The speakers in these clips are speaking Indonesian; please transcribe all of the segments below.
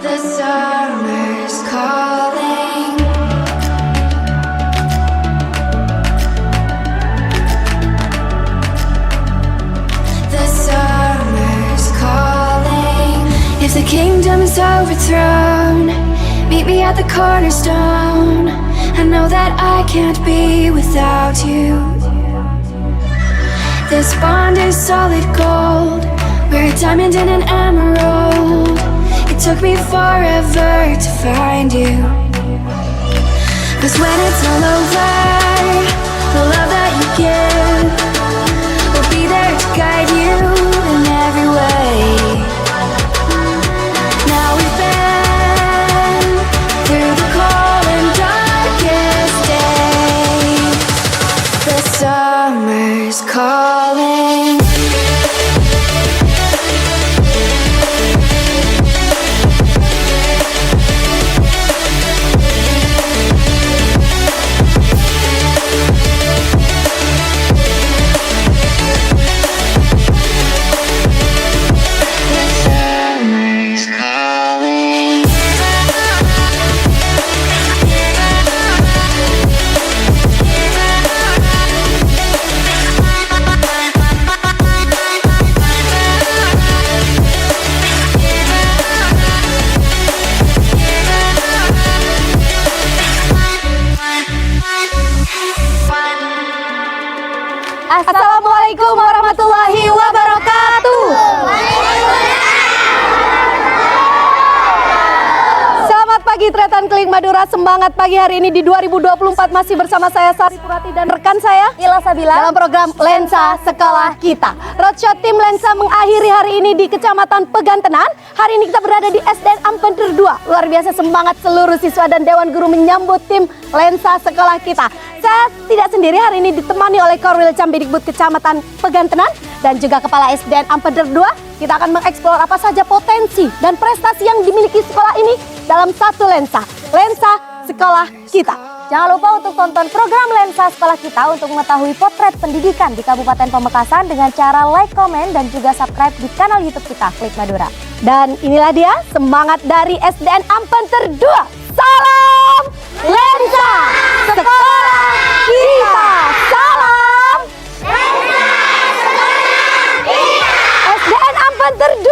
The summer's calling. The summer's calling. If the kingdom is overthrown, meet me at the cornerstone. I know that I can't be without you. This bond is solid gold. We're a diamond and an emerald. It took me forever to find you. 'Cause when it's all over, the love that you give will be there to guide you in every way. Now we've been through the cold and darkest days. The summer's calling. Assalamualaikum warahmatullahi wabarakatuh. Selamat pagi Tretan Kling Madura. Semangat pagi hari ini di 2024 masih bersama saya Sari Purati dan rekan saya Ila Sabila dalam program Lensa Sekolah Kita. Roadshow tim Lensa mengakhiri hari ini di Kecamatan Pegantenan. Hari ini kita berada di SDN Ampenter 2. Luar biasa semangat seluruh siswa dan Dewan Guru menyambut tim Lensa Sekolah Kita. Saya tidak sendiri, hari ini ditemani oleh Korwil Cambidikbud Kecamatan Pegantenan dan juga Kepala SDN Ampenter 2. Kita akan mengeksplor apa saja potensi dan prestasi yang dimiliki sekolah ini dalam satu lensa. Lensa Sekolah Kita. Jangan lupa untuk tonton program Lensa Sekolah Kita untuk mengetahui potret pendidikan di Kabupaten Pamekasan dengan cara like, komen, dan juga subscribe di kanal YouTube kita, Klik Madura. Dan inilah dia semangat dari SDN Ampenter 2. Salam Lensa Sekolah Kita. Salam SDN Ampenter 2.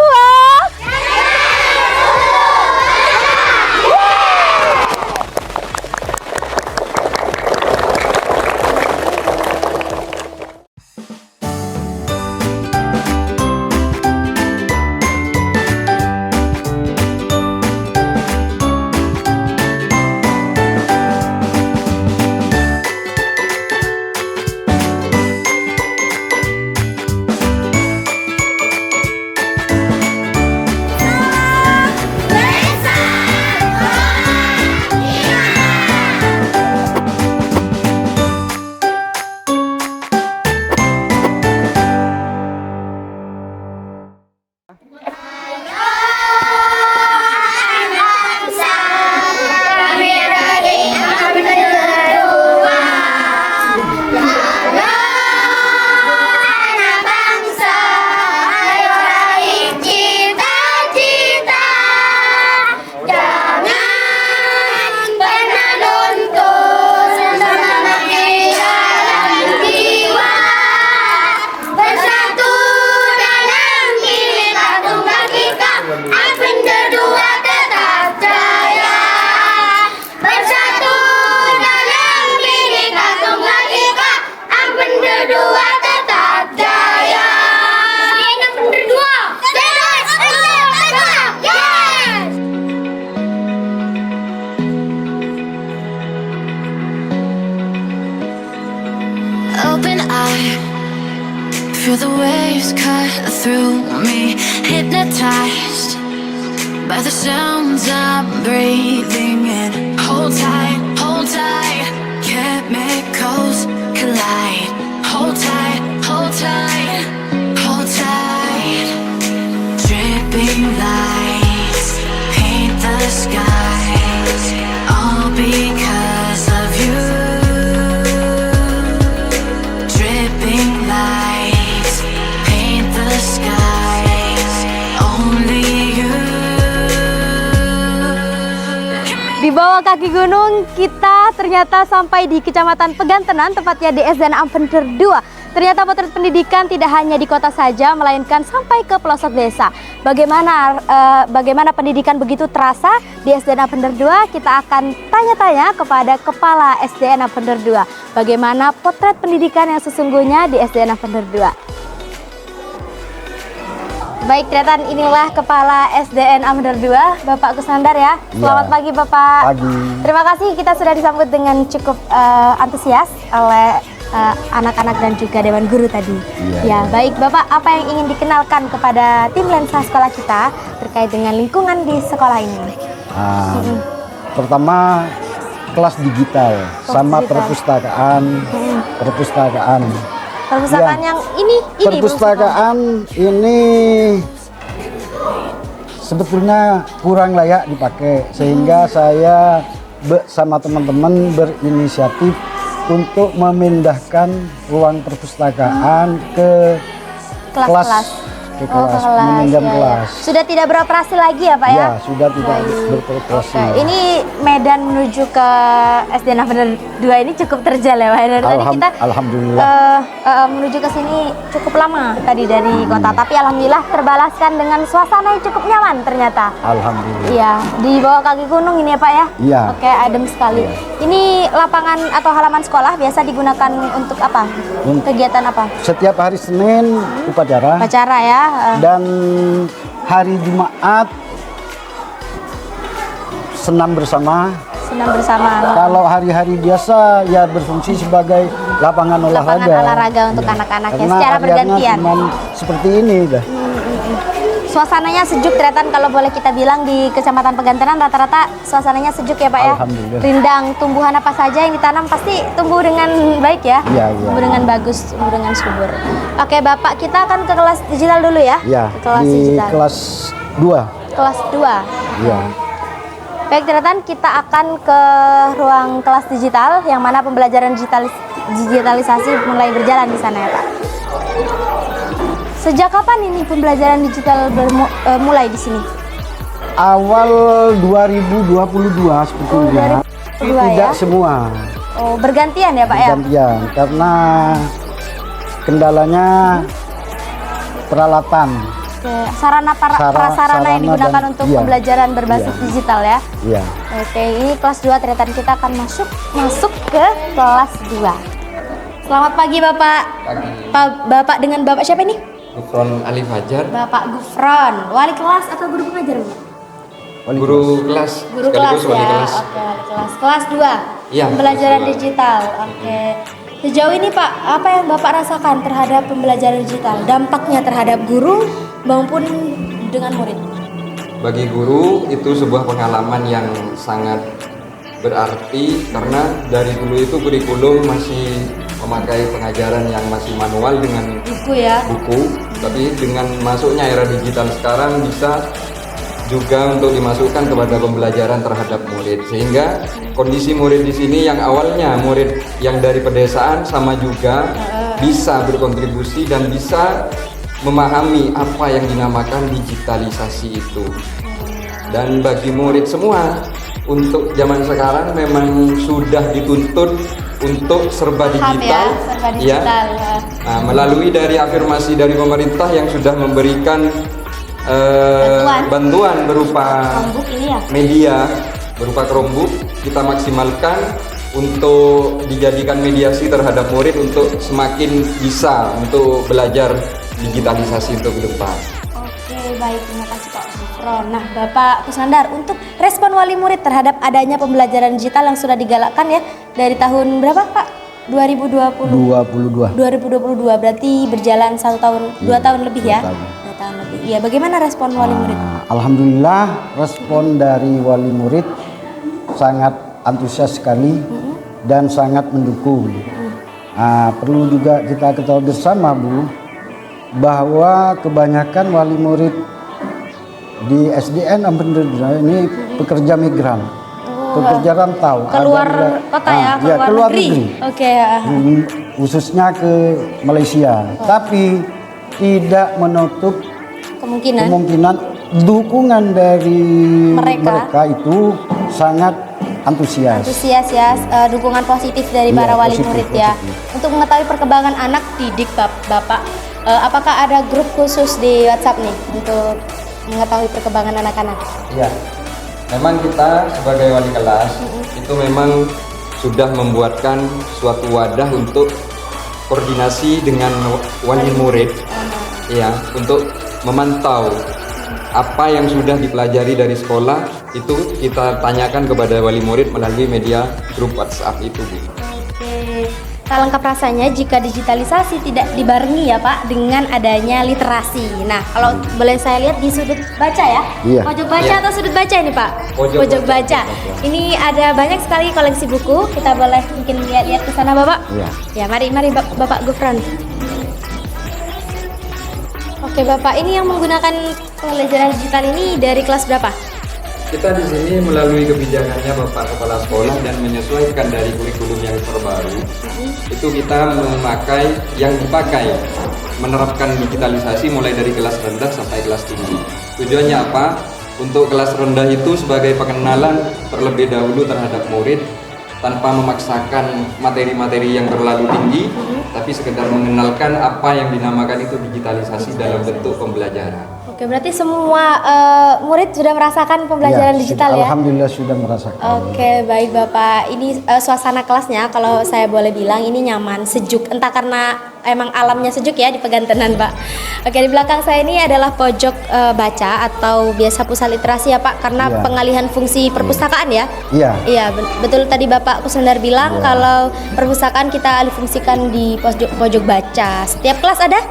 Feel the waves cut through me, hypnotized by the sounds I'm breathing in. Hold tight, chemicals collide. Hold tight, hold tight, hold tight. Dripping lights paint the skies, all because of you. Dripping lights paint the skies, only you. bawah kaki gunung kita ternyata sampai di Kecamatan Pegantenan, tepatnya di SDN Ampenter 2. Ternyata potret pendidikan tidak hanya di kota saja, melainkan sampai ke pelosok desa. Bagaimana pendidikan begitu terasa di SDN Ampenter 2? Kita akan tanya-tanya kepada Kepala SDN Ampenter 2. Bagaimana potret pendidikan yang sesungguhnya di SDN Ampenter 2? Baik, ternyata inilah Kepala SDN Ampenter 2, Bapak Kusnandar ya. Selamat pagi Bapak. Pagi. Terima kasih, kita sudah disambut dengan cukup antusias oleh anak-anak dan juga Dewan Guru tadi. Ya, baik Bapak, apa yang ingin dikenalkan kepada tim lensa sekolah kita terkait dengan lingkungan di sekolah ini? Pertama, kelas digital sama perpustakaan. Perpustakaan yang ini perpustakaan ini sebetulnya kurang layak dipakai, sehingga saya bersama teman-teman berinisiatif untuk memindahkan ruang perpustakaan ke kelas. Meminjam kelas. Sudah tidak beroperasi lagi ya Pak ya? Ya, sudah tidak beroperasi. Ini medan menuju ke SDN Ampenter 2 ini cukup terjal ya Pak? Dari tadi kita Alhamdulillah menuju ke sini cukup lama tadi dari kota, tapi alhamdulillah terbalaskan dengan suasana yang cukup nyaman ternyata. Alhamdulillah. Iya, di bawah kaki gunung ini ya Pak ya? Iya. Oke, adem sekali. Ini lapangan atau halaman sekolah biasa digunakan untuk apa? Kegiatan apa? Setiap hari Senin upacara. Upacara ya. Dan hari Jumat senam bersama. Kalau hari-hari biasa ya berfungsi sebagai lapangan olahraga untuk anak-anaknya secara bergantian. Seperti ini dah. Suasananya sejuk ternyata, kalau boleh kita bilang di Kecamatan Pegantenan rata-rata suasananya sejuk ya Pak ya. Alhamdulillah. Rindang, tumbuhan apa saja yang ditanam pasti tumbuh dengan baik ya. Iya. Tumbuh dengan bagus, tumbuh dengan subur. Oke Bapak, kita akan ke kelas digital dulu ya. Iya. Kelas di digital. kelas 2. Kelas 2. Iya. Baik ternyata kita akan ke ruang kelas digital yang mana pembelajaran digitalisasi mulai berjalan di sana ya Pak. Sejak kapan ini pembelajaran digital mulai di sini? Awal 2022 sebetulnya. Tidak semua. Oh, bergantian ya Pak ya? Bergantian, karena kendalanya peralatan. Oke, prasarana yang digunakan untuk pembelajaran berbasis digital ya? Iya. Oke, ini kelas 2 ternyata kita akan masuk ke kelas 2. Selamat pagi Bapak. Pagi. Bapak dengan Bapak siapa ini? Gufron Ali Fajar. Bapak Gufron, wali kelas atau guru pengajar Bu? Guru kelas. Guru kelas wali ya. kelas. Oke, wali kelas. Kelas 2. Iya. Pembelajaran kelas 2. digital. Oke. Sejauh ini Pak, apa yang Bapak rasakan terhadap pembelajaran digital? Dampaknya terhadap guru maupun dengan murid? Bagi guru itu sebuah pengalaman yang sangat berarti, karena dari dulu itu kurikulum masih memakai pengajaran yang masih manual dengan buku, tapi dengan masuknya era digital sekarang bisa juga untuk dimasukkan kepada pembelajaran terhadap murid, sehingga kondisi murid di sini yang awalnya murid yang dari pedesaan sama juga bisa berkontribusi dan bisa memahami apa yang dinamakan digitalisasi itu. Dan bagi murid semua untuk zaman sekarang memang sudah dituntut untuk serba digital, Nah, melalui dari afirmasi dari pemerintah yang sudah memberikan bantuan berupa media, berupa Chromebook, kita maksimalkan untuk dijadikan mediasi terhadap murid untuk semakin bisa untuk belajar digitalisasi untuk ke depan. Oke, baik, terima kasih Pak Gufron. Nah, Bapak Kusnandar, untuk respon wali murid terhadap adanya pembelajaran digital yang sudah digalakkan ya dari tahun berapa Pak? 2022. Berarti berjalan 1 tahun, 2 tahun lebih ya? 2 tahun lebih. Iya, bagaimana respon wali murid? Alhamdulillah, respon dari wali murid sangat antusias sekali dan sangat mendukung. Perlu juga kita ketahui bersama Bu, bahwa kebanyakan wali murid di SDN Ampenter 2 ini pekerja migran, pekerja rantau, keluar kota ya, keluar negeri. Oke. Khususnya ke Malaysia, tapi tidak menutup kemungkinan dukungan dari mereka itu sangat antusias. Antusias ya, dukungan positif dari Iya, para wali positif, murid ya. positif. Untuk mengetahui perkembangan anak didik Bapak, apakah ada grup khusus di WhatsApp nih untuk mengetahui perkembangan anak-anak? Ya, memang kita sebagai wali kelas itu memang sudah membuatkan suatu wadah untuk koordinasi dengan wali murid, ya, untuk memantau apa yang sudah dipelajari dari sekolah itu kita tanyakan kepada wali murid melalui media grup WhatsApp itu, Bu. Oke, tak lengkap rasanya jika digitalisasi tidak dibarengi ya Pak dengan adanya literasi. Nah, kalau boleh saya lihat di sudut baca ya, Iya. pojok baca Iya. atau sudut baca ini Pak? Pojok baca. Ini ada banyak sekali koleksi buku. Kita boleh mungkin lihat-lihat ke sana Bapak? Iya. Ya, mari Bapak Gufron. Oke Bapak, ini yang menggunakan pembelajaran digital ini dari kelas berapa? Kita di sini melalui kebijakannya Bapak Kepala Sekolah dan menyesuaikan dari kurikulum yang terbaru, itu kita yang dipakai menerapkan digitalisasi mulai dari kelas rendah sampai kelas tinggi. Tujuannya apa? Untuk kelas rendah itu sebagai pengenalan terlebih dahulu terhadap murid tanpa memaksakan materi-materi yang terlalu tinggi, tapi sekedar mengenalkan apa yang dinamakan itu digitalisasi dalam bentuk pembelajaran. Oke, berarti semua murid sudah merasakan pembelajaran Ya, digital ya? Alhamdulillah sudah merasakan. Oke, baik Bapak. Ini suasana kelasnya kalau saya boleh bilang ini nyaman, sejuk. Entah karena emang alamnya sejuk ya di Pegantenan, Pak. Oke, di belakang saya ini adalah pojok baca atau biasa pusat literasi ya, Pak, karena Iya. pengalihan fungsi perpustakaan ya. Iya. Iya, betul tadi Bapak Kusnandar bilang Iya. kalau perpustakaan kita alih fungsikan di pojok baca. Setiap kelas ada?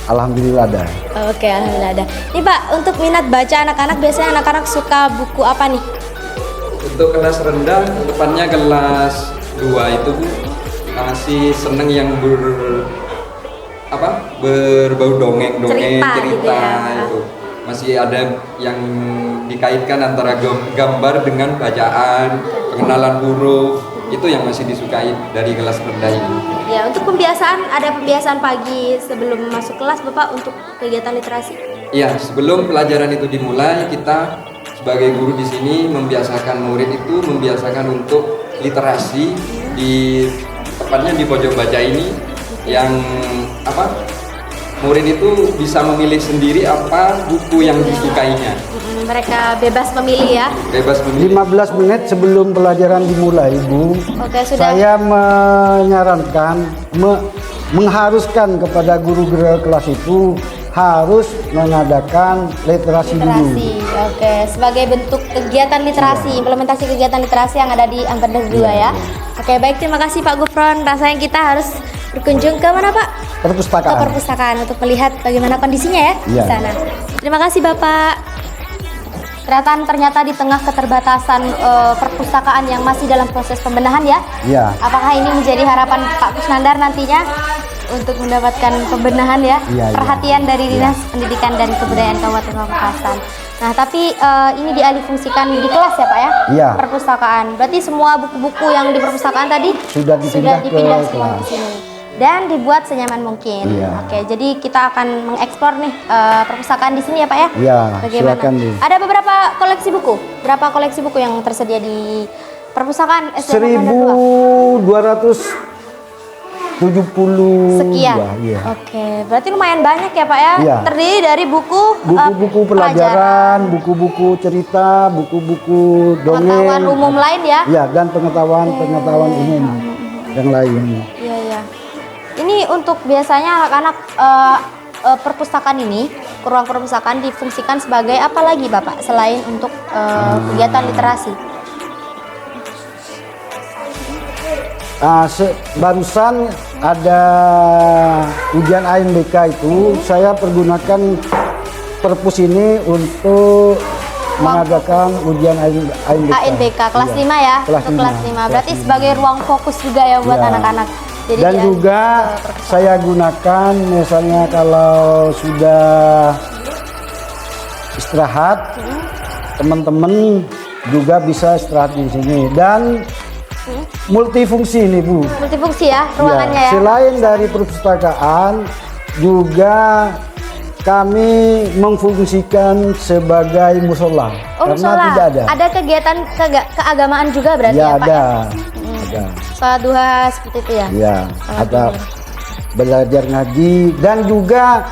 Alhamdulillah ada. Oke, alhamdulillah ada. Nih Pak, untuk minat baca anak-anak biasanya anak-anak suka buku apa nih? Untuk kelas rendah, depannya kelas 2 itu Bu, masih seneng yang berbau dongeng-dongeng, Cerita gitu ya. itu. Masih ada yang dikaitkan antara gambar dengan bacaan, pengenalan huruf, itu yang masih disukai dari kelas rendah ini. Ya, untuk pembiasaan ada pembiasaan pagi sebelum masuk kelas Bapak untuk kegiatan literasi. Iya, sebelum pelajaran itu dimulai, kita sebagai guru di sini membiasakan murid itu untuk literasi tepatnya di pojok baca ini yang murid itu bisa memilih sendiri apa buku yang disukainya. Mereka bebas memilih ya. Bebas memilih. 15 menit sebelum pelajaran dimulai, Bu. Oke, sudah. Saya menyarankan, mengharuskan kepada guru-guru kelas itu harus mengadakan literasi dulu. Literasi. Oke, sebagai bentuk kegiatan literasi, implementasi kegiatan literasi yang ada di Ampender 2 ya. Oke, baik, terima kasih Pak Gufron. Rasanya kita harus berkunjung ke mana Pak? Ke Perpustakaan. perpustakaan untuk melihat bagaimana kondisinya ya di Iya. sana. Terima kasih Bapak. Ternyata di tengah keterbatasan perpustakaan yang masih dalam proses pembenahan ya. Iya. Apakah ini menjadi harapan Pak Kusnandar nantinya untuk mendapatkan pembenahan ya? Iya, iya. Perhatian dari Dinas Pendidikan dan Kebudayaan Kabupaten Pamekasan. Nah, tapi ini dialihfungsikan di kelas ya Pak ya? Iya. Perpustakaan. Berarti semua buku-buku yang di perpustakaan tadi Sudah dipindah ke semua kelas. ke sini. Dan dibuat senyaman mungkin. Iya. Oke, jadi kita akan mengeksplor nih perpustakaan di sini ya Pak ya? Iya, Bagaimana? silakan, Bu. Ada beberapa koleksi buku. Berapa koleksi buku yang tersedia di perpustakaan SD Ampender 1270 sekian. Iya. Oke, berarti lumayan banyak ya Pak ya? Iya. Terdiri dari buku Buku-buku pelajaran, buku-buku cerita, buku-buku dongeng. pengetahuan umum lain ya? Ya, dan pengetahuan umum yang lain. Iya, iya. Ini untuk biasanya anak-anak perpustakaan ini, ruang perpustakaan difungsikan sebagai apa lagi Bapak selain untuk kegiatan literasi? Barusan ada ujian ANBK itu, saya pergunakan perpus ini untuk mengadakan ujian ANBK. ANBK kelas Iya. 5 ya? Kelas Untuk kelas 5. Berarti Kelas sebagai ruang fokus juga ya buat Iya. anak-anak. Jadi Dan dia- juga saya gunakan misalnya kalau sudah istirahat, teman-teman juga bisa istirahat di sini. Dan multifungsi ini Bu. multifungsi ya ruangannya ya? Selain dari perpustakaan, juga kami memfungsikan sebagai musola Oh, karena musola. tidak ada. Ada kegiatan keagamaan juga berarti Ya ya, Pak? ada. Ada. Sholat duha seperti itu ya? Ya, ada belajar ngaji dan juga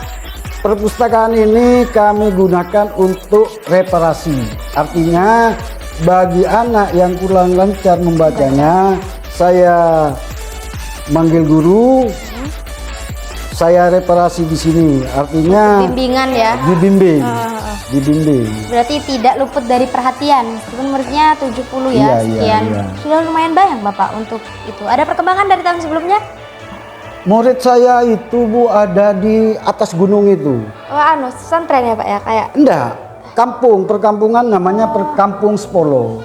perpustakaan ini kami gunakan untuk reparasi. Artinya bagi anak yang kurang lancar membacanya, saya manggil guru, saya reparasi di sini. Artinya Bimbingan ya? dibimbing, dibimbing. Berarti tidak luput dari perhatian. Meskipun muridnya 70 ya, Iya, sekian. iya. Sudah lumayan banyak Bapak untuk itu. Ada perkembangan dari tahun sebelumnya? Murid saya itu Bu ada di atas gunung itu. Oh, pesantren ya Pak ya? Kayak Enggak, kampung, perkampungan namanya Perkampung Sepolo.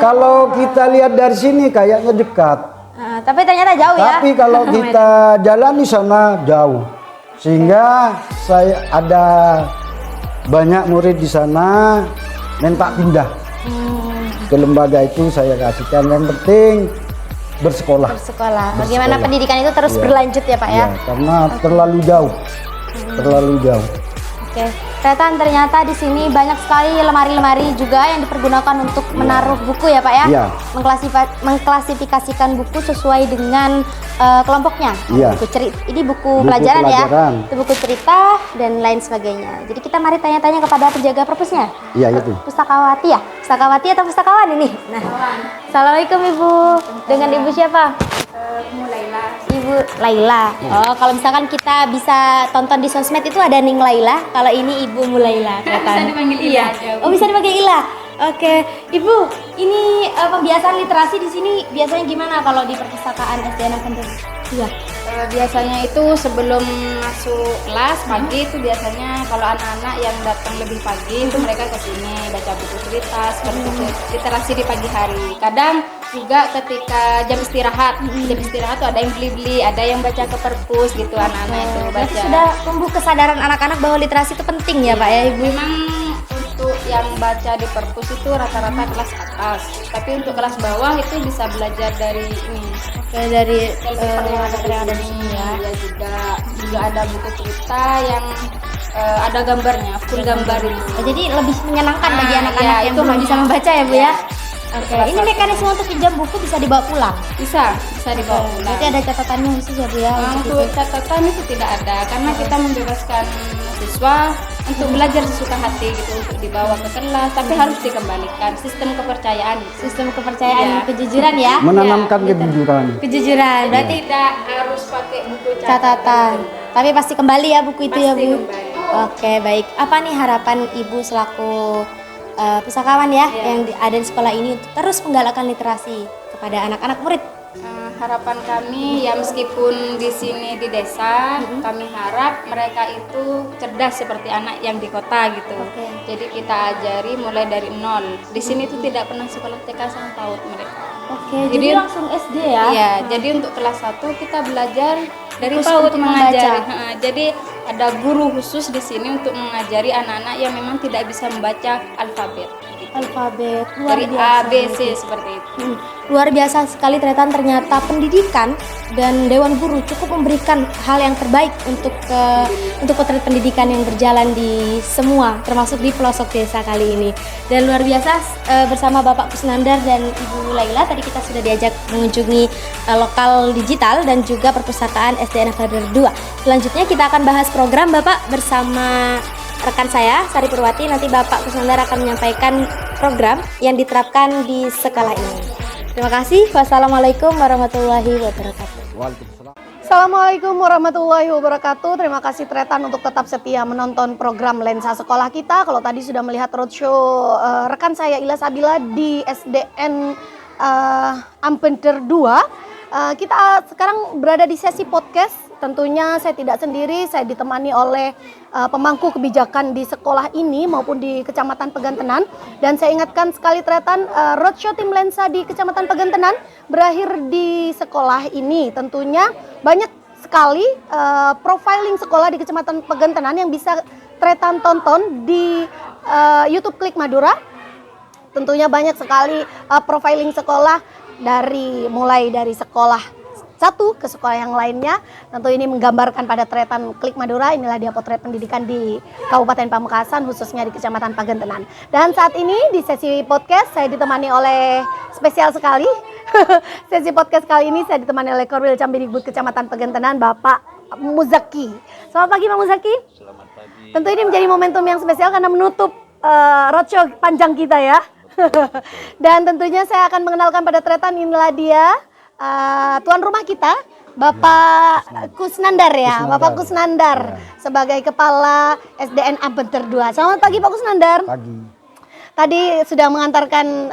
Kalau kita lihat dari sini kayaknya dekat. tapi ternyata jauh ya? Tapi kalau kita jalan di sana jauh. Sehingga saya ada banyak murid di sana minta pindah ke lembaga itu, saya kasihkan. Yang penting bersekolah. Bersekolah. Bagaimana Bersekolah. pendidikan itu terus Iya. berlanjut ya Pak ya? Ya, karena terlalu jauh. Terlalu jauh. Oke, ternyata di sini banyak sekali lemari-lemari juga yang dipergunakan untuk menaruh buku ya Pak ya? Iya. Mengklasifikasikan buku sesuai dengan kelompoknya. Iya. Buku cerita, ini buku Buku pelajaran ya, pelajaran. itu buku cerita dan lain sebagainya. Jadi kita mari tanya-tanya kepada penjaga perpusnya. Iya itu. Pustakawati ya? Pustakawati atau pustakawan ini? Nah, Assalamualaikum Ibu. Dengan Ibu siapa? Ibu Laila. Oh, kalau misalkan kita bisa tonton di sosmed itu ada Ning Laila. Kalau ini Ibu Mulaila. Bisa dipanggil Ila. Oh, bisa dipanggil Ila. Oke, Ibu. Ini pembiasaan literasi di sini biasanya gimana kalau di perpustakaan SDN Ampenter? Iya. Biasanya itu sebelum masuk kelas pagi itu biasanya kalau anak-anak yang datang lebih pagi itu mereka ke sini baca buku cerita seperti itu, literasi di pagi hari. Kadang juga ketika jam istirahat tuh ada yang beli-beli, ada yang baca ke perpus gitu anak-anak itu Berarti baca. sudah tumbuh kesadaran anak-anak bahwa literasi itu penting ya Pak ya Ibu? Memang untuk yang baca di perpus itu rata-rata kelas atas, tapi untuk kelas bawah itu bisa belajar dari ini. Oke, dari Materi yang ada di sini ya juga ada buku cerita yang ada gambarnya, full gambar itu. Jadi lebih menyenangkan bagi Nah, anak-anak ya, yang itu belum bisa hanya- membaca ya Bu ya? ya. Oke, ini mekanisme untuk pinjam buku bisa dibawa pulang. Bisa dibawa pulang. Berarti ada catatannya khusus ya Bu ya untuk Untuk itu. catatan itu tidak ada karena kita membebaskan siswa untuk belajar sesuka hati gitu, untuk dibawa ke kelas, tapi harus dikembalikan sistem kepercayaan gitu. Sistem kepercayaan, Iya. kejujuran ya. Menanamkan kejujuran. Kejujuran, berarti Tidak harus pakai buku catatan. Tapi pasti kembali ya buku itu ya Pasti Bu. kembali. Oke, baik. Apa nih harapan Ibu selaku pusakawan ya yang ada di sekolah ini untuk terus menggalakkan literasi kepada anak-anak murid? Harapan kami ya meskipun di sini di desa, kami harap mereka itu cerdas seperti anak yang di kota gitu. Oke. Jadi kita ajari mulai dari nol. Di sini itu tidak pernah sekolah TK sampai PAUD mereka. Oke, Jadi- jadi langsung SD ya? Iya, jadi untuk kelas 1 kita belajar dari Khusus PAUD untuk mengajari. membaca. Jadi ada guru khusus di sini untuk mengajari anak-anak yang memang tidak bisa membaca alfabet. Gitu. Alfabet luar Dari biasa. A, B, C seperti itu. Luar biasa sekali ternyata pendidikan dan Dewan Guru cukup memberikan hal yang terbaik untuk potret pendidikan yang berjalan di semua termasuk di pelosok desa kali ini. Dan luar biasa bersama Bapak Kusnandar dan Ibu Laila tadi kita sudah diajak mengunjungi lokal digital dan juga perpustakaan SDN Ampenter 2. Selanjutnya kita akan bahas program Bapak bersama rekan saya Sari Purwati. Nanti Bapak Kusnandar akan menyampaikan program yang diterapkan di sekolah ini. Terima kasih. Wassalamualaikum warahmatullahi wabarakatuh. Waalaikumsalam. Assalamualaikum warahmatullahi wabarakatuh. Terima kasih Tretan untuk tetap setia menonton program Lensa Sekolah kita. Kalau tadi sudah melihat roadshow rekan saya Ila Sabila di SDN Ampenter 2, kita sekarang berada di sesi podcast. Tentunya saya tidak sendiri, saya ditemani oleh pemangku kebijakan di sekolah ini maupun di Kecamatan Pegantenan. Dan saya ingatkan sekali Tretan, roadshow tim Lensa di Kecamatan Pegantenan berakhir di sekolah ini. Tentunya banyak sekali profiling sekolah di Kecamatan Pegantenan yang bisa Tretan tonton di YouTube Klik Madura. Tentunya banyak sekali profiling sekolah mulai dari sekolah satu ke sekolah yang lainnya. Tentu ini menggambarkan pada tretan Klik Madura. Inilah dia potret pendidikan di Kabupaten Pamekasan, khususnya di Kecamatan Pagentenan. Dan saat ini di sesi podcast saya ditemani oleh spesial sekali. Sesi podcast kali ini saya ditemani oleh Korwil Campidikbud Kecamatan Pagentenan, Bapak Muzaki. Selamat pagi Pak Muzaki. Selamat pagi. Tentu ini menjadi momentum yang spesial karena menutup roadshow panjang kita ya. Dan tentunya saya akan mengenalkan pada tretan, inilah dia tuan rumah kita, Bapak Kusnandar ya, Bapak Kusnandar sebagai Kepala SDN Ampenter 2. Selamat pagi Pak Kusnandar. Pagi. Tadi sudah mengantarkan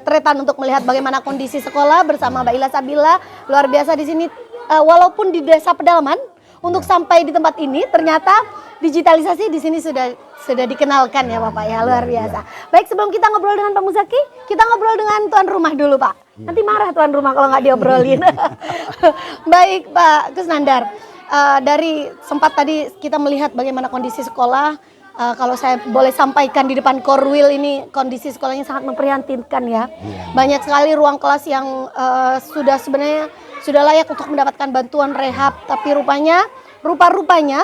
tretan untuk melihat bagaimana kondisi sekolah bersama Mbak Ila Sabila. Luar biasa di sini, walaupun di desa pedalaman, untuk sampai di tempat ini ternyata digitalisasi di sini sudah dikenalkan ya Bapak ya, luar biasa. Baik, sebelum kita ngobrol dengan Pak Muzaki, kita ngobrol dengan tuan rumah dulu Pak. Nanti marah tuan rumah kalau nggak diobrolin. Baik Pak Kusnandar, dari sempat tadi kita melihat bagaimana kondisi sekolah. Kalau saya boleh sampaikan di depan Korwil, ini kondisi sekolahnya sangat memprihatinkan ya. Banyak sekali ruang kelas yang sebenarnya sudah layak untuk mendapatkan bantuan rehab, tapi rupa-rupanya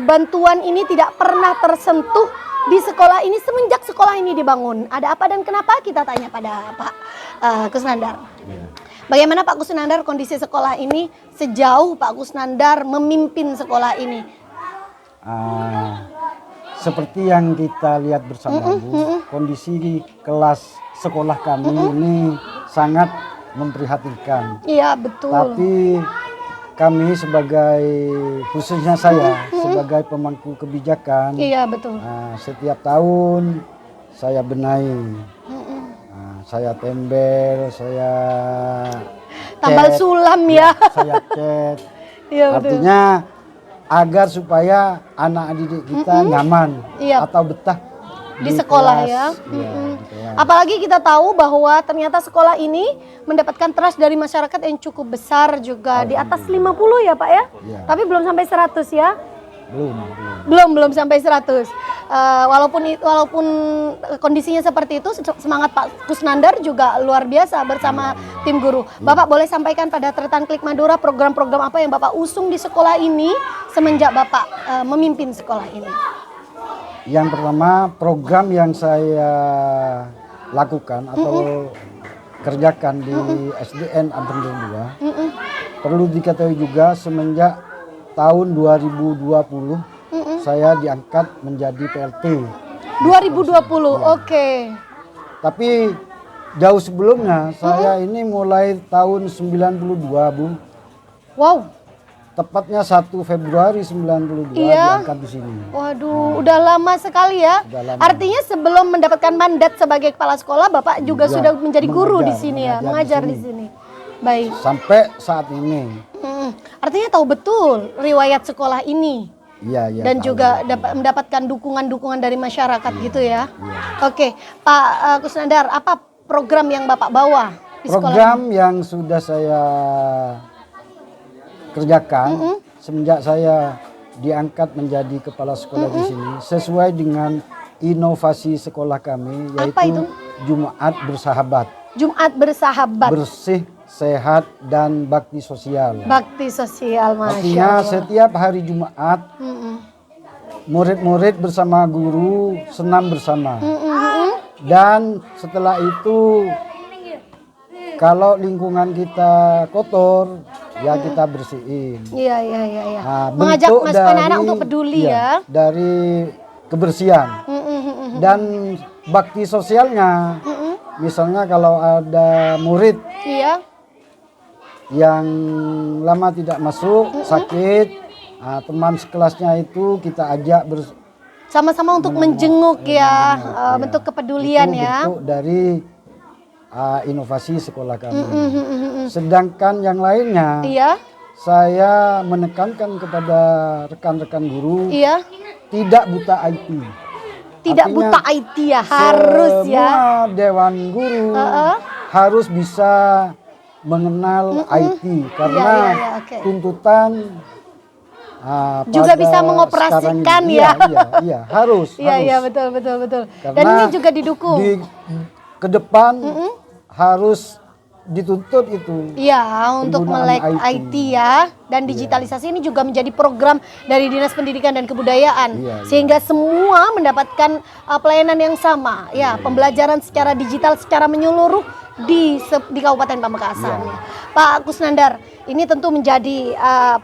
bantuan ini tidak pernah tersentuh di sekolah ini semenjak sekolah ini dibangun. Ada apa dan kenapa? Kita tanya pada Pak Kusnandar. Bagaimana Pak Kusnandar kondisi sekolah ini sejauh Pak Kusnandar memimpin sekolah ini? Seperti yang kita lihat bersama Bu, kondisi kelas sekolah kami ini sangat memprihatinkan. Iya betul. Tapi kami sebagai, khususnya saya sebagai pemangku kebijakan, Iya betul. setiap tahun saya benahi, saya tembel, saya Tambal cat, sulam ya. saya cat. Iya betul. Artinya agar supaya anak didik kita nyaman atau betah di sekolah kelas. ya. Di kelas. Apalagi kita tahu bahwa ternyata sekolah ini mendapatkan trust dari masyarakat yang cukup besar juga, di atas 50 ya Pak ya. Tapi belum sampai 100 ya. Belum sampai 100. Walaupun kondisinya seperti itu, semangat Pak Kusnandar juga luar biasa bersama tim guru. Bapak boleh sampaikan pada tretan Klik Madura program-program apa yang Bapak usung di sekolah ini semenjak Bapak memimpin sekolah ini? Yang pertama, program yang saya lakukan atau kerjakan di SDN Ampenter 2, perlu diketahui juga semenjak tahun 2020 saya diangkat menjadi PLT. 2020, oke. Tapi jauh sebelumnya saya ini mulai tahun 92 Bu. Wow. Tepatnya 1 Februari 92 diangkat di sini. Waduh, udah lama sekali ya. Lama. Artinya sebelum mendapatkan mandat sebagai kepala sekolah, Bapak juga sudah menjadi guru di sini ya, mengajar di sini. Baik. Sampai saat ini. Artinya tahu betul riwayat sekolah ini. Iya. Dan tahu. juga mendapatkan dukungan dari masyarakat gitu ya. Oke, Pak Kusnandar, apa program yang Bapak bawa di sekolah? Program yang sudah saya kerjakan semenjak saya diangkat menjadi kepala sekolah di sini, sesuai dengan inovasi sekolah kami, yaitu Jumat Bersahabat. Jumat Bersahabat. Bersih, sehat, dan bakti sosial. Bakti sosial, Masya Artinya Allah. setiap hari Jumat murid-murid bersama guru senam bersama. Dan setelah itu kalau lingkungan kita kotor, ya kita bersihin. Iya. Nah, Mengajak bentuk anak-anak untuk peduli ya. Dari kebersihan. Dan bakti sosialnya, misalnya kalau ada murid yang lama tidak masuk, sakit, teman sekelasnya itu kita ajak sama-sama untuk menjenguk ya, bentuk kepedulian itu ya. bentuk dari inovasi sekolah kami. Sedangkan yang lainnya, saya menekankan kepada rekan-rekan guru tidak buta IT. Tidak Artinya, buta IT ya, harus ya. Semua dewan guru harus bisa mengenal IT karena tuntutan juga bisa mengoperasikan ini, ya. Iya, harus. Iya, betul. Karena Dan ini juga didukung. Ke depan harus dituntut itu. Iya, untuk Penggunaan melek IT ya, dan digitalisasi ini juga menjadi program dari Dinas Pendidikan dan Kebudayaan, Iya, sehingga semua mendapatkan pelayanan yang sama, ya, pembelajaran secara digital secara menyeluruh di Kabupaten Pamekasan. Iya. Pak Kusnandar, ini tentu menjadi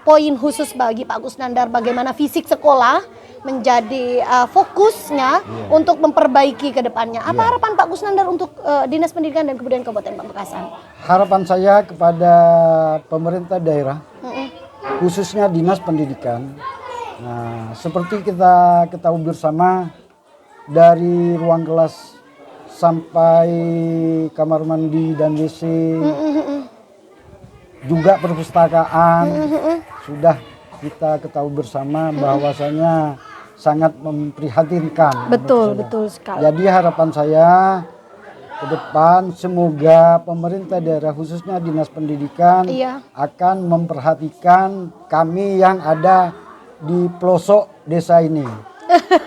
poin khusus bagi Pak Kusnandar bagaimana fisik sekolah menjadi fokusnya untuk memperbaiki ke depannya. Apa harapan Pak Kusnandar untuk Dinas Pendidikan dan Kebudayaan Kabupaten Pamekasan? Harapan saya kepada pemerintah daerah, khususnya Dinas Pendidikan. Nah, seperti kita ketahui bersama, dari ruang kelas sampai kamar mandi dan WC, juga perpustakaan, sudah kita ketahui bersama bahwasanya sangat memprihatinkan. Betul, menurut saya. betul sekali. Jadi harapan saya ke depan semoga pemerintah daerah khususnya Dinas Pendidikan Iya. akan memperhatikan kami yang ada di pelosok desa ini.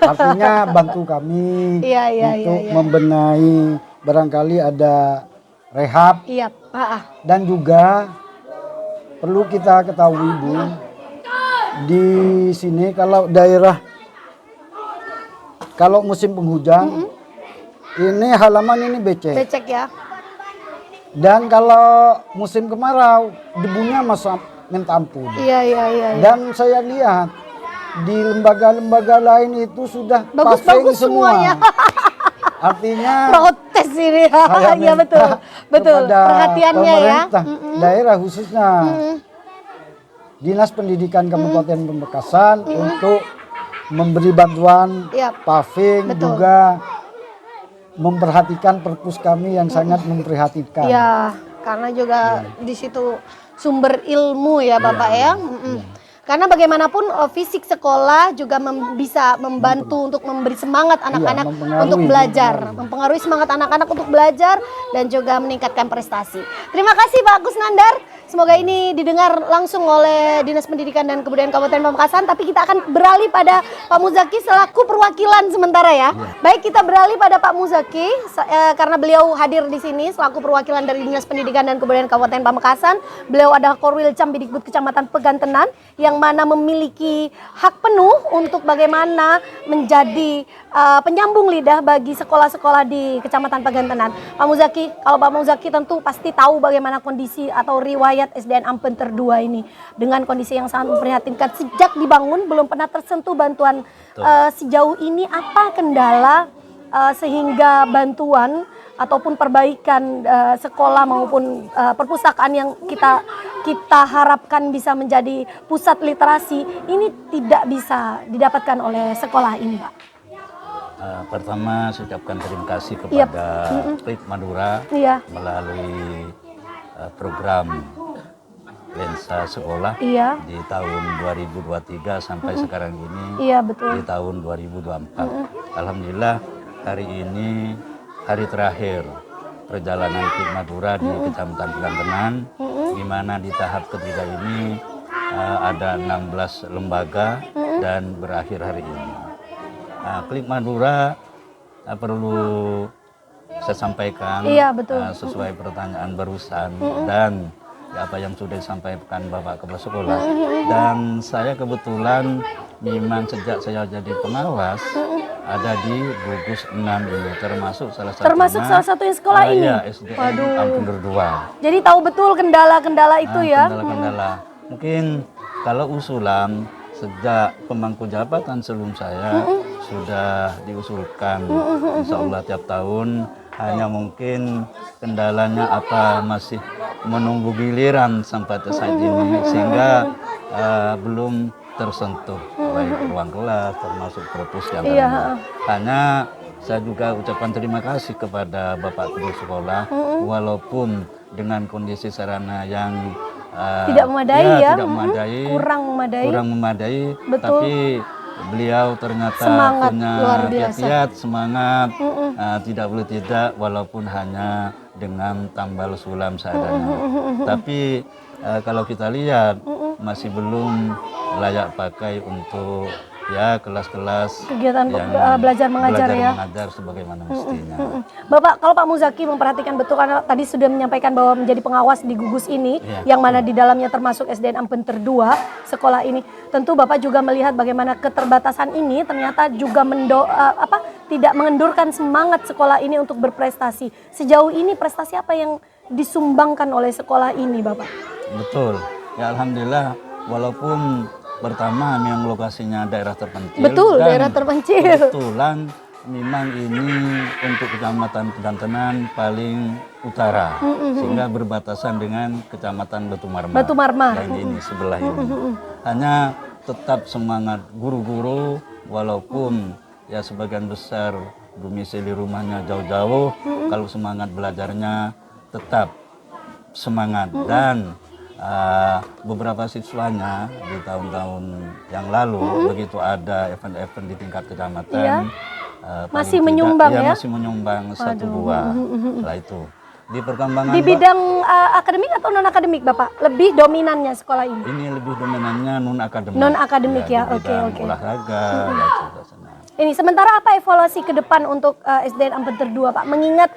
Artinya bantu kami Iya, iya, untuk iya, iya. membenahi, barangkali ada rehab, Iya, dan juga perlu kita ketahui Bu, di sini kalau daerah kalau musim penghujan ini halaman ini becek. becek ya. Dan kalau musim kemarau debunya masa minta ampun. Iya, iya, iya. Dan saya lihat di lembaga-lembaga lain itu sudah Bagus-bagus paving semua. semuanya. Artinya Protes ini. saya Iya, minta betul. Betul. kepada Perhatiannya ya. pemerintah daerah khususnya Dinas Pendidikan Kabupaten Pamekasan untuk memberi bantuan Yap. paving, Betul. juga memperhatikan perpus kami yang sangat memprihatinkan. Ya, karena juga di situ sumber ilmu ya Bapak ya. Karena bagaimanapun fisik sekolah juga bisa membantu untuk memberi semangat anak-anak mempengaruhi, untuk belajar, mempengaruhi semangat anak-anak untuk belajar dan juga meningkatkan prestasi. Terima kasih Pak Kusnandar. Semoga ini didengar langsung oleh Dinas Pendidikan dan Kebudayaan Kabupaten Pamekasan. Tapi kita akan beralih pada Pak Muzaki selaku perwakilan sementara ya. Baik, kita beralih pada Pak Muzaki karena beliau hadir di sini selaku perwakilan dari Dinas Pendidikan dan Kebudayaan Kabupaten Pamekasan. Beliau adalah Korwil Cambidikbud Kecamatan Pegantenan yang mana memiliki hak penuh untuk bagaimana menjadi penyambung lidah bagi sekolah-sekolah di Kecamatan Pegantenan. Pak Muzaki, kalau Pak Muzaki tentu pasti tahu bagaimana kondisi atau riwayat SDN Ampenter 2 ini dengan kondisi yang sangat memprihatinkan. Sejak dibangun belum pernah tersentuh bantuan. Sejauh ini apa kendala sehingga bantuan ataupun perbaikan sekolah maupun perpustakaan yang kita harapkan bisa menjadi pusat literasi ini tidak bisa didapatkan oleh sekolah ini, Pak? Pertama saya ucapkan terima kasih kepada Klik Madura melalui program Lensa Sekolah di tahun 2023 sampai sekarang ini di tahun 2024. Alhamdulillah hari ini hari terakhir perjalanan Klik Madura di Kecamatan Pegantenan, di mana di tahap ketiga ini ada 16 lembaga dan berakhir hari ini. Klik Madura perlu saya sampaikan sesuai pertanyaan barusan dan apa yang sudah disampaikan Bapak Kepala Sekolah. Dan saya kebetulan memang sejak saya jadi pengawas ada di gugus 6 ini, termasuk salah satunya sekolah ini. Ya, SDN Ampenter 2. Jadi tahu betul kendala-kendala itu ya. Kendala-kendala. Mungkin kalau usulan sejak pemangku jabatan sebelum saya sudah diusulkan, insya Allah tiap tahun. Hanya mungkin kendalanya apa masih menunggu giliran sampai saat ini sehingga belum tersentuh baik ruang kelas termasuk perpus yang lainnya. Hanya saya juga ucapkan terima kasih kepada Bapak Guru Sekolah walaupun dengan kondisi sarana yang tidak memadai kurang memadai, tapi beliau ternyata semangat, punya luar biasa. kiat, semangat, tidak boleh tidak walaupun hanya dengan tambal sulam seadanya. Tapi kalau kita lihat masih belum layak pakai untuk ya kelas-kelas Kegiatan yang belajar mengajar ya. mengajar sebagaimana mestinya. Bapak, kalau Pak Muzaki memperhatikan betul karena tadi sudah menyampaikan bahwa menjadi pengawas di gugus ini, yang mana di dalamnya termasuk SDN Ampenter 2 sekolah ini, tentu Bapak juga melihat bagaimana keterbatasan ini ternyata juga tidak mengendurkan semangat sekolah ini untuk berprestasi. Sejauh ini prestasi apa yang disumbangkan oleh sekolah ini, Bapak? Betul, ya alhamdulillah walaupun pertama memang lokasinya daerah terpencil. Betul, dan daerah terpencil. Kebetulan memang ini untuk kecamatan Pegantenan paling utara, sehingga berbatasan dengan kecamatan Batu Marmar. Batu Marmar. Yang ini sebelah ini. Hanya tetap semangat guru-guru walaupun ya sebagian besar domisili rumahnya jauh-jauh, kalau semangat belajarnya tetap semangat dan beberapa siswanya di tahun-tahun yang lalu begitu ada event-event di tingkat kecamatan masih menyumbang ya? Masih menyumbang 1-2 setelah itu di perkembangan di bidang akademik atau non akademik Bapak lebih dominannya sekolah ini? Ini lebih dominannya non akademik. Non akademik ya, di oke. bidang olahraga dan sebagainya. Ini sementara apa evaluasi ke depan untuk SDN Ampenter 2 Pak? Mengingat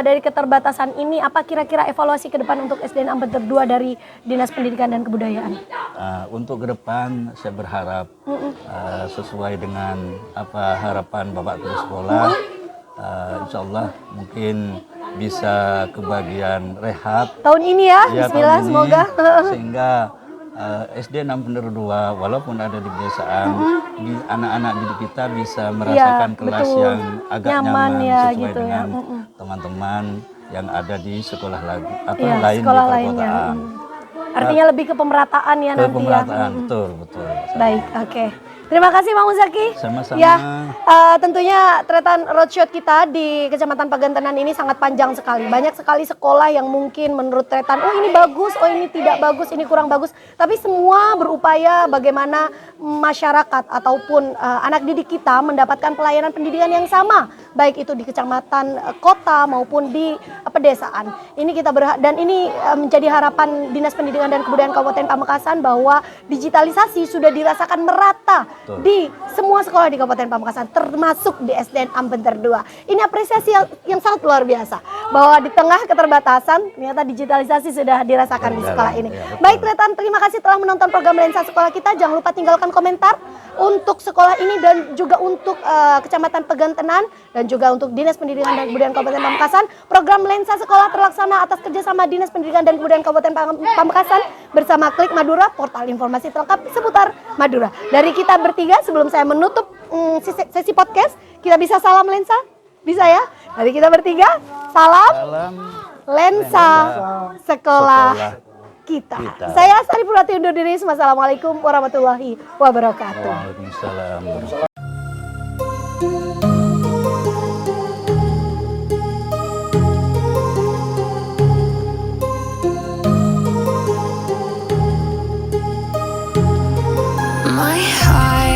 dari keterbatasan ini, apa kira-kira evaluasi ke depan untuk SDN Ampenter 2 dari Dinas Pendidikan dan Kebudayaan? Untuk ke depan saya berharap sesuai dengan apa harapan Bapak Guru Sekolah, insya Allah mungkin bisa kebagian rehab. Tahun ini ya, bismillah tahun ini, semoga. Sehingga SD 6 2 walaupun ada di pedesaan, anak-anak didik kita bisa merasakan kelas betul. yang agak Nyaman nyaman ya, sesuai gitu dengan ya. teman-teman yang ada di sekolah lain atau Iya, lain di sekolah lainnya. perkotaan. Artinya lebih ke pemerataan ya nanti Pemerataan, ya. betul, betul. Baik, oke. Terima kasih Pak Muzaki. Sama-sama. Ya, tentunya tretan roadshow kita di Kecamatan Pagantenan ini sangat panjang sekali. Banyak sekali sekolah yang mungkin menurut tretan, oh ini bagus, oh ini tidak bagus, ini kurang bagus. Tapi semua berupaya bagaimana masyarakat ataupun anak didik kita mendapatkan pelayanan pendidikan yang sama. Baik itu di kecamatan, kota maupun di pedesaan. Ini kita dan ini menjadi harapan Dinas Pendidikan dan Kebudayaan Kabupaten Pamekasan bahwa digitalisasi sudah dirasakan merata di semua sekolah di Kabupaten Pamekasan, termasuk di SDN Ampenter 2. Ini apresiasi yang sangat luar biasa bahwa di tengah keterbatasan ternyata digitalisasi sudah dirasakan di sekolah ini. Baik Tretan, terima kasih telah menonton program Lensa Sekolah kita. Jangan lupa tinggalkan komentar untuk sekolah ini dan juga untuk Kecamatan Pegantenan dan juga untuk Dinas Pendidikan dan Kebudayaan Kabupaten Pamekasan. Program Lensa Sekolah terlaksana atas kerjasama Dinas Pendidikan dan Kebudayaan Kabupaten Pamekasan bersama Klik Madura, portal informasi terlengkap seputar Madura. Dari kita bertiga, sebelum saya menutup sesi podcast, kita bisa salam Lensa? Bisa ya? Dari kita bertiga, salam Lensa Sekolah kita. Saya Sari Purwati undur diri. Wassalamualaikum warahmatullahi wabarakatuh. Waalaikumsalam. My heart